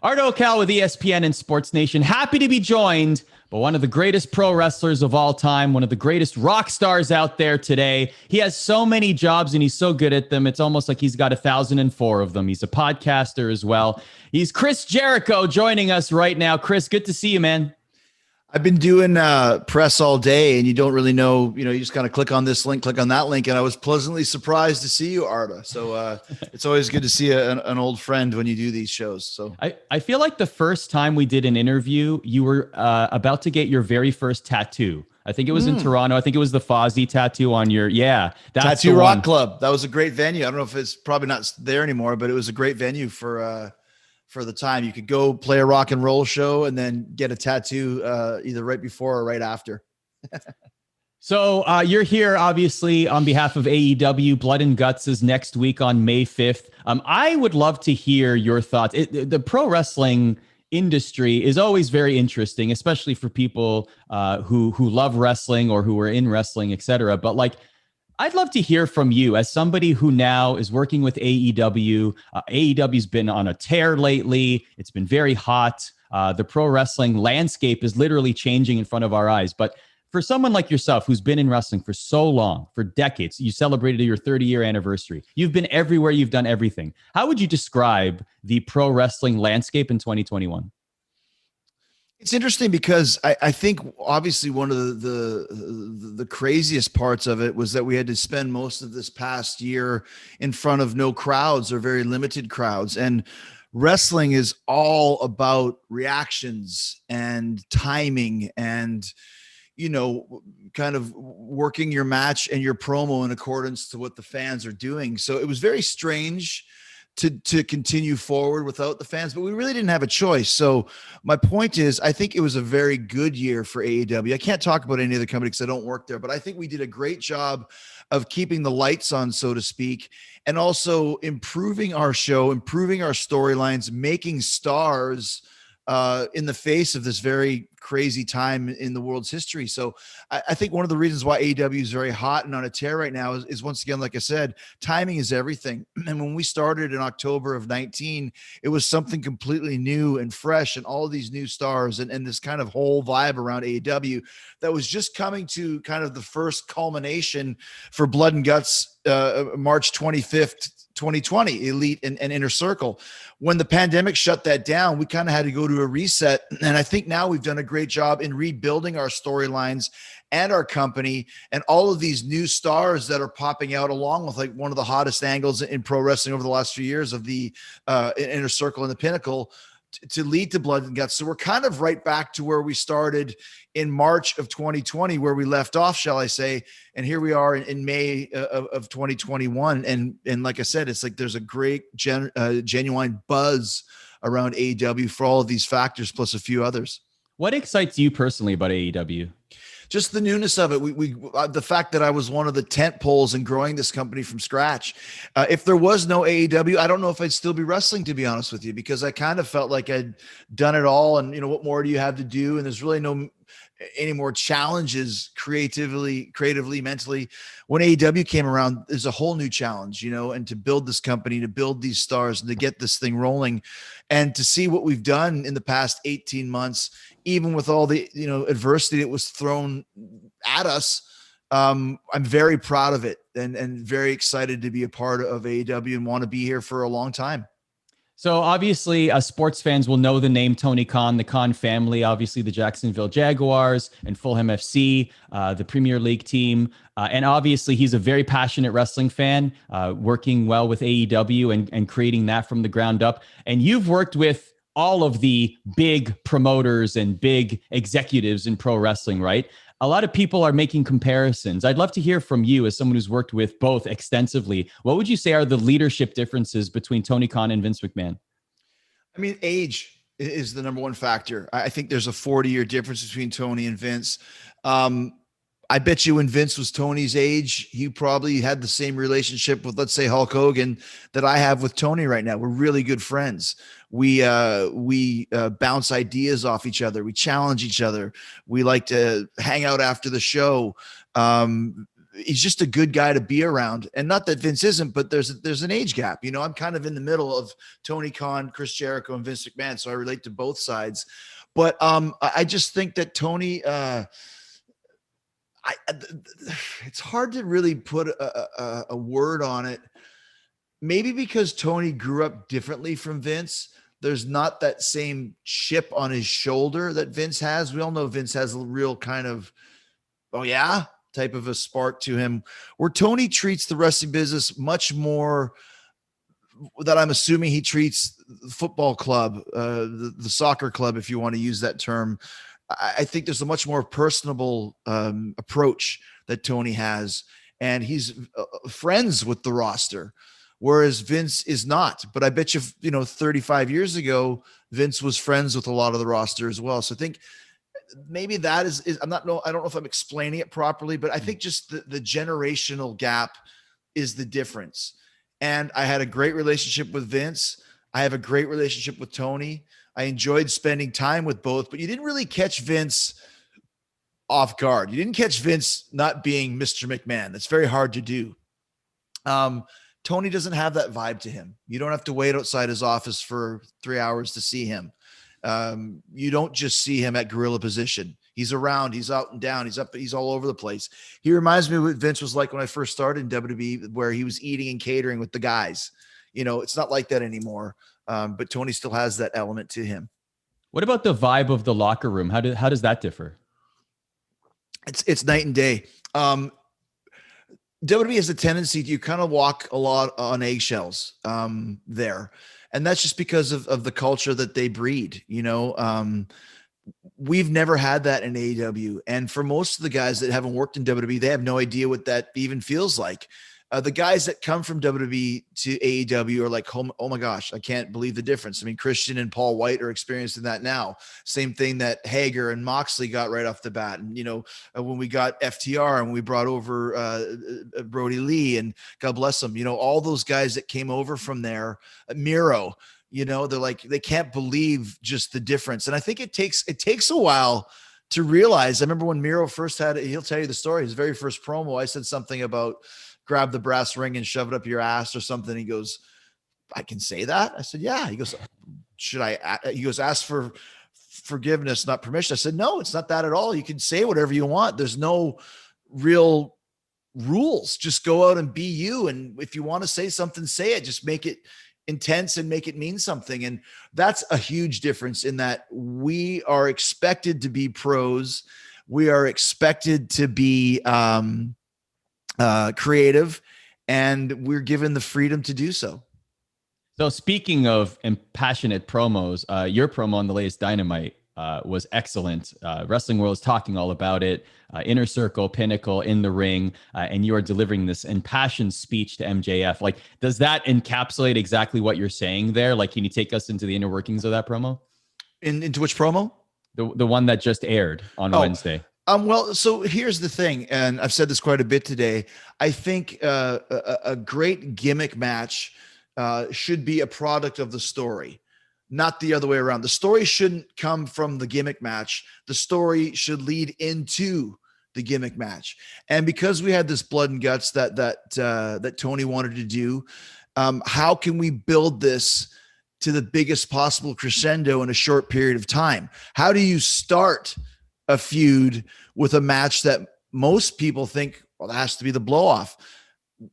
Arda Ocal with ESPN and SportsNation. Happy to be joined by one of the greatest pro wrestlers of all time, one of the greatest rock stars out there today. He has so many jobs and he's so good at them. It's almost like he's got 1,004 of them. He's a podcaster as well. He's Chris Jericho joining us right now. Chris, good to see you, man. I've been doing press all day and you don't really know, you just kind of click on this link, click on that link. And I was pleasantly surprised to see you, Arda. So it's always good to see an old friend when you do these shows. So I feel like the first time we did an interview, you were about to get your very first tattoo. I think it was in Toronto. I think it was the Fozzy tattoo on your, that's Tattoo Rock Club. That was a great venue. I don't know if it's probably not there anymore, but it was a great venue for the time. You could go play a rock and roll show and then get a tattoo either right before or right after. So you're here, obviously, on behalf of AEW. Blood and Guts is next week on May 5th. I would love to hear your thoughts. The pro wrestling industry is always very interesting, especially for people who love wrestling or who are in wrestling, etc. But I'd love to hear from you as somebody who now is working with AEW. AEW's been on a tear lately. It's been very hot. The pro wrestling landscape is literally changing in front of our eyes. But for someone like yourself, who's been in wrestling for so long, for decades, you celebrated your 30-year anniversary. You've been everywhere. You've done everything. How would you describe the pro wrestling landscape in 2021? It's interesting because I think obviously one of the craziest parts of it was that we had to spend most of this past year in front of no crowds or very limited crowds. And wrestling is all about reactions and timing and, kind of working your match and your promo in accordance to what the fans are doing. So it was very strange to continue forward without the fans, but we really didn't have a choice. So my point is, I think it was a very good year for AEW. I can't talk about any other company because I don't work there, but I think we did a great job of keeping the lights on, so to speak, and also improving our show, improving our storylines, making stars in the face of this very crazy time in the world's history. So I think one of the reasons why AEW is very hot and on a tear right now is once again, like I said, timing is everything. And when we started in October of 19, it was something completely new and fresh and all of these new stars and this kind of whole vibe around AEW that was just coming to kind of the first culmination for Blood and Guts, March 25th, 2020, Elite and Inner Circle. When the pandemic shut that down, we kind of had to go to a reset. And I think now we've done a great job in rebuilding our storylines and our company and all of these new stars that are popping out, along with one of the hottest angles in pro wrestling over the last few years of the Inner Circle and the Pinnacle to lead to Blood and Guts. So we're kind of right back to where we started in March of 2020, where we left off, shall I say. And here we are in May of 2021. And like I said, it's like there's a great genuine buzz around AEW for all of these factors, plus a few others. What excites you personally about AEW? Just the newness of it. The fact that I was one of the tent poles in growing this company from scratch. If there was no AEW, I don't know if I'd still be wrestling, to be honest with you, because I kind of felt like I'd done it all. And what more do you have to do? And there's really no any more challenges creatively, mentally. When AEW came around, there's a whole new challenge, and to build this company, to build these stars and to get this thing rolling and to see what we've done in the past 18 months, even with all the, adversity that was thrown at us. I'm very proud of it and very excited to be a part of AEW and want to be here for a long time. So obviously, sports fans will know the name Tony Khan, the Khan family, obviously the Jacksonville Jaguars and Fulham FC, the Premier League team. And obviously, he's a very passionate wrestling fan, working well with AEW and creating that from the ground up. And you've worked with all of the big promoters and big executives in pro wrestling, right? A lot of people are making comparisons. I'd love to hear from you as someone who's worked with both extensively. What would you say are the leadership differences between Tony Khan and Vince McMahon? I mean, age is the number one factor. I think there's a 40-year difference between Tony and Vince. I bet you when Vince was Tony's age, he probably had the same relationship with, let's say, Hulk Hogan that I have with Tony right now. We're really good friends. We bounce ideas off each other. We challenge each other. We like to hang out after the show. he's just a good guy to be around. And not that Vince isn't, but there's an age gap. You know, I'm kind of in the middle of Tony Khan, Chris Jericho, and Vince McMahon, so I relate to both sides. But I just think that Tony, it's hard to really put a word on it. Maybe because Tony grew up differently from Vince, there's not that same chip on his shoulder that Vince has. We all know Vince has a real kind of, oh yeah, type of a spark to him, where Tony treats the wrestling business much more that I'm assuming he treats the football club, the soccer club, if you want to use that term. I think there's a much more personable approach that Tony has, and he's friends with the roster, whereas Vince is not. But I bet you, 35 years ago, Vince was friends with a lot of the roster as well. So I think maybe that is I don't know if I'm explaining it properly, but I think just the generational gap is the difference. And I had a great relationship with Vince. I have a great relationship with Tony. I enjoyed spending time with both, but you didn't really catch Vince off guard. You didn't catch Vince not being Mr. McMahon. That's very hard to do. Tony doesn't have that vibe to him. You don't have to wait outside his office for 3 hours to see him. You don't just see him at gorilla position. He's around, he's out and down, he's up, he's all over the place. He reminds me of what Vince was like when I first started in WWE, where he was eating and catering with the guys. It's not like that anymore. But Tony still has that element to him. What about the vibe of the locker room? How does that differ? It's night and day. WWE has a tendency to kind of walk a lot on eggshells there. And that's just because of the culture that they breed. We've never had that in AEW. And for most of the guys that haven't worked in WWE, they have no idea what that even feels like. The guys that come from WWE to AEW are like, oh my gosh, I can't believe the difference. I mean, Christian and Paul White are experiencing that now. Same thing that Hager and Moxley got right off the bat. And, when we got FTR and we brought over Brody Lee, and God bless them, all those guys that came over from there, Miro, they're like, they can't believe just the difference. And I think it takes a while to realize. I remember when Miro first had it, he'll tell you the story, his very first promo, I said something about grab the brass ring and shove it up your ass or something. He goes, I can say that? I said, yeah. He goes, should I? He goes, ask for forgiveness, not permission. I said, no, it's not that at all. You can say whatever you want. There's no real rules. Just go out and be you. And if you want to say something, say it. Just make it intense and make it mean something. And that's a huge difference in that we are expected to be pros. We are expected to be creative, and we're given the freedom to do so. So speaking of impassionate promos, your promo on the latest Dynamite was excellent. Wrestling World is talking all about it. Inner Circle, Pinnacle, in the ring, and you are delivering this impassioned speech to MJF. Like, does that encapsulate exactly what you're saying there? Like, can you take us into the inner workings of that promo? Into which promo? The one that just aired on Wednesday. Well, so here's the thing, and I've said this quite a bit today. I think a great gimmick match should be a product of the story, not the other way around. The story shouldn't come from the gimmick match. The story should lead into the gimmick match. And because we had this blood and guts that Tony wanted to do, how can we build this to the biggest possible crescendo in a short period of time? How do you start a feud with a match that most people think, well, that has to be the blow off?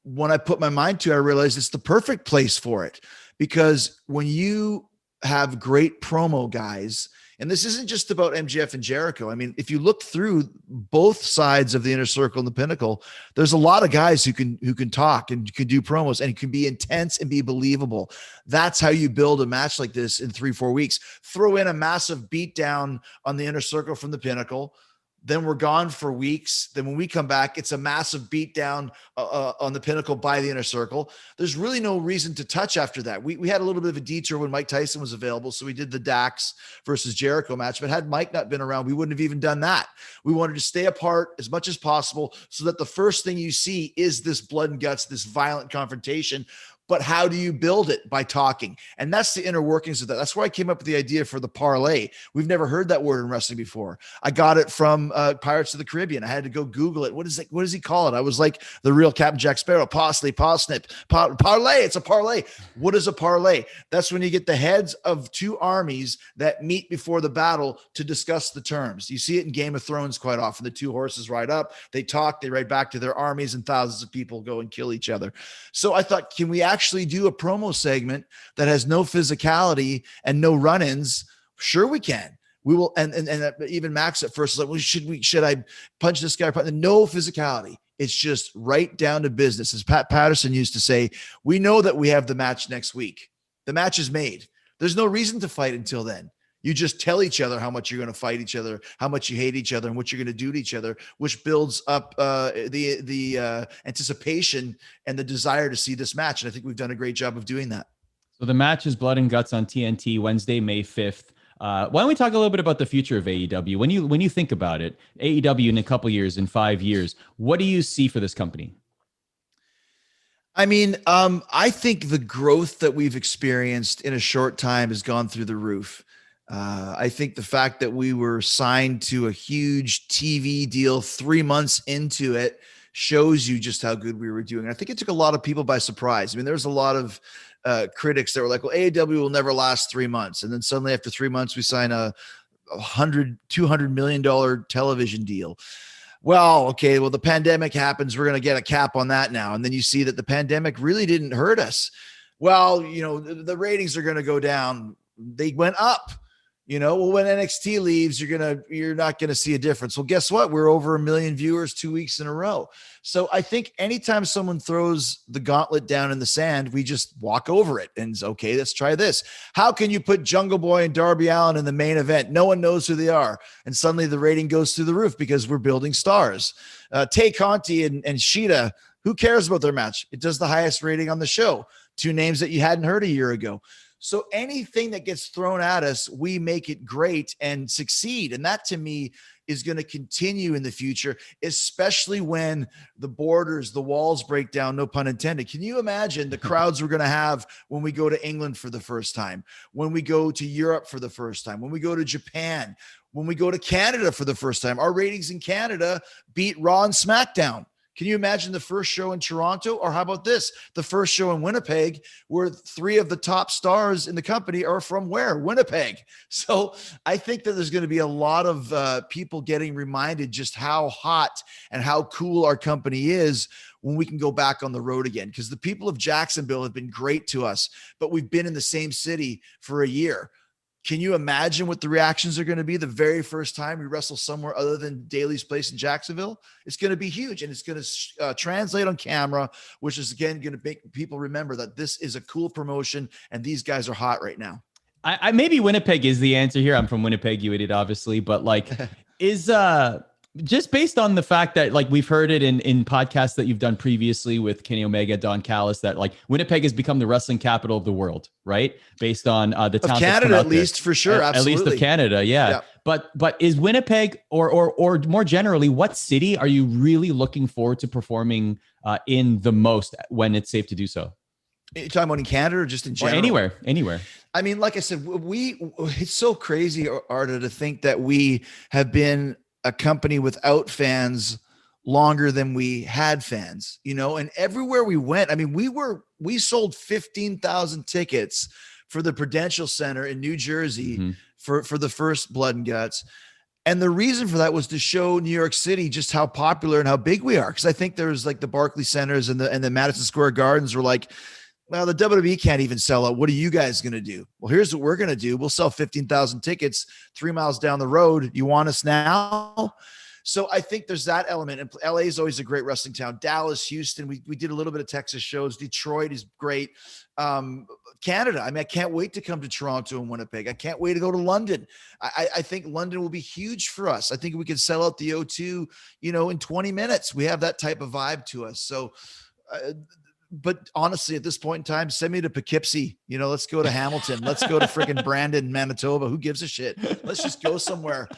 When I put my mind to it, I realized it's the perfect place for it, because when you have great promo guys, and this isn't just about MJF and Jericho. I mean, if you look through both sides of the Inner Circle and the Pinnacle, there's a lot of guys who can talk and can do promos and can be intense and be believable. That's how you build a match like this in 3-4 weeks. Throw in a massive beatdown on the Inner Circle from the Pinnacle. Then we're gone for weeks. Then when we come back, it's a massive beatdown on the Pinnacle by the Inner Circle. There's really no reason to touch after that. We had a little bit of a detour when Mike Tyson was available, so we did the Dax versus Jericho match. But had Mike not been around, we wouldn't have even done that. We wanted to stay apart as much as possible so that the first thing you see is this blood and guts, this violent confrontation. But how do you build it? By talking. And that's the inner workings of that. That's why I came up with the idea for the parlay. We've never heard that word in wrestling before. I got it from Pirates of the Caribbean. I had to go Google it. What is it? What does he call it? I was like the real Captain Jack Sparrow. Parsley, parsnip, parlay. It's a parlay. What is a parlay? That's when you get the heads of two armies that meet before the battle to discuss the terms. You see it in Game of Thrones quite often. The two horses ride up, they talk, they ride back to their armies, and thousands of people go and kill each other. So I thought, can we actually do a promo segment that has no physicality and no run-ins? Sure, we can. We will. And even Max at first was like, well, should I punch this guy? No physicality. It's just right down to business. As Pat Patterson used to say, we know that we have the match next week. The match is made. There's no reason to fight until then. You just tell each other how much you're going to fight each other, how much you hate each other, and what you're going to do to each other, which builds up the anticipation and the desire to see this match. And I think we've done a great job of doing that. So the match is Blood and Guts on TNT Wednesday, May 5th. Why don't we talk a little bit about the future of AEW? When you think about it, AEW in a couple years, in 5 years, what do you see for this company? I mean, I think the growth that we've experienced in a short time has gone through the roof. I think the fact that we were signed to a huge TV deal 3 months into it shows you just how good we were doing. I think it took a lot of people by surprise. I mean, there's a lot of critics that were like, well, AEW will never last 3 months. And then suddenly after 3 months, we sign a $200 million television deal. Well, okay, well, the pandemic happens. We're going to get a cap on that now. And then you see that the pandemic really didn't hurt us. Well, the ratings are going to go down. They went up. Well, when NXT leaves, you're not going to see a difference. Well, guess what? We're over 1 million viewers 2 weeks in a row. So I think anytime someone throws the gauntlet down in the sand, we just walk over it and it's okay, let's try this. How can you put Jungle Boy and Darby Allin in the main event? No one knows who they are. And suddenly the rating goes through the roof because we're building stars. Tay Conti and Shida, who cares about their match? It does the highest rating on the show. Two names that you hadn't heard a year ago. So anything that gets thrown at us, we make it great and succeed. And that to me is going to continue in the future, especially when the borders, the walls break down, no pun intended. Can you imagine the crowds we're going to have when we go to England for the first time, when we go to Europe for the first time, when we go to Japan, when we go to Canada for the first time? Our ratings in Canada beat Raw and SmackDown. Can you imagine the first show in Toronto? Or how about this? The first show in Winnipeg, where 3 of the top stars in the company are from where? Winnipeg. So I think that there's going to be a lot of people getting reminded just how hot and how cool our company is when we can go back on the road again. Because the people of Jacksonville have been great to us, but we've been in the same city for a year. Can you imagine what the reactions are going to be the very first time we wrestle somewhere other than Daly's place in Jacksonville? It's going to be huge, and it's going to translate on camera, which is, again, going to make people remember that this is a cool promotion and these guys are hot right now. I maybe Winnipeg is the answer here. I'm from Winnipeg, you idiot, obviously, but is just based on the fact that we've heard it in podcasts that you've done previously with Kenny Omega, Don Callis, that Winnipeg has become the wrestling capital of the world, right? Based on the talent of Canada, at least, for sure, absolutely. At least of Canada, yeah. But is Winnipeg or more generally, what city are you really looking forward to performing in the most when it's safe to do so? You're talking about in Canada or just in general? Or anywhere. I mean, like I said, it's so crazy, Arda, to think that we have been a company without fans longer than we had fans, and everywhere we went, I mean, we sold 15,000 tickets for the Prudential Center in New Jersey for the first Blood and Guts. And the reason for that was to show New York City just how popular and how big we are. Cause I think there's the Barclays Centers and the Madison Square Gardens were like, well, the WWE can't even sell out. What are you guys going to do? Well, here's what we're going to do. We'll sell 15,000 tickets 3 miles down the road. You want us now? So I think there's that element. And LA is always a great wrestling town. Dallas, Houston, we did a little bit of Texas shows. Detroit is great. Canada, I mean, I can't wait to come to Toronto and Winnipeg. I can't wait to go to London. I think London will be huge for us. I think we can sell out the O2, in 20 minutes. We have that type of vibe to us. So but honestly, at this point in time, send me to Poughkeepsie. Let's go to Hamilton. Let's go to freaking Brandon, Manitoba. Who gives a shit? Let's just go somewhere.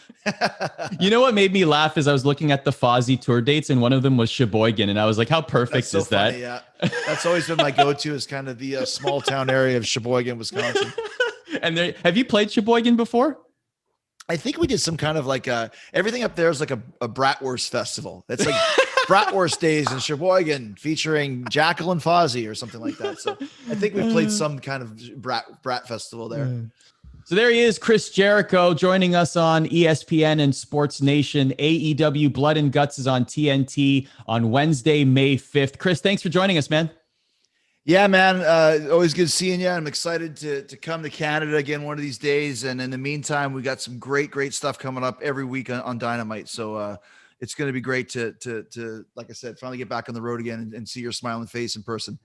You know what made me laugh is I was looking at the Fozzy tour dates, and one of them was Sheboygan, and I was like, how perfect is funny, that? Yeah. That's always been my go-to, is kind of the small town area of Sheboygan, Wisconsin. And have you played Sheboygan before? I think we did some kind of like everything up there is like a bratwurst festival. It's like bratwurst days in Sheboygan featuring Jackal and Fozzy or something like that. So I think we played some kind of brat festival there. So there he is, Chris Jericho, joining us on ESPN and SportsNation. AEW Blood and Guts is on TNT on Wednesday, May 5th. Chris, thanks for joining us, man. Yeah, man. Always good seeing you. I'm excited to come to Canada again one of these days. And in the meantime, we got some great stuff coming up every week on Dynamite. So it's going to be great to, like I said, finally get back on the road again and see your smiling face in person.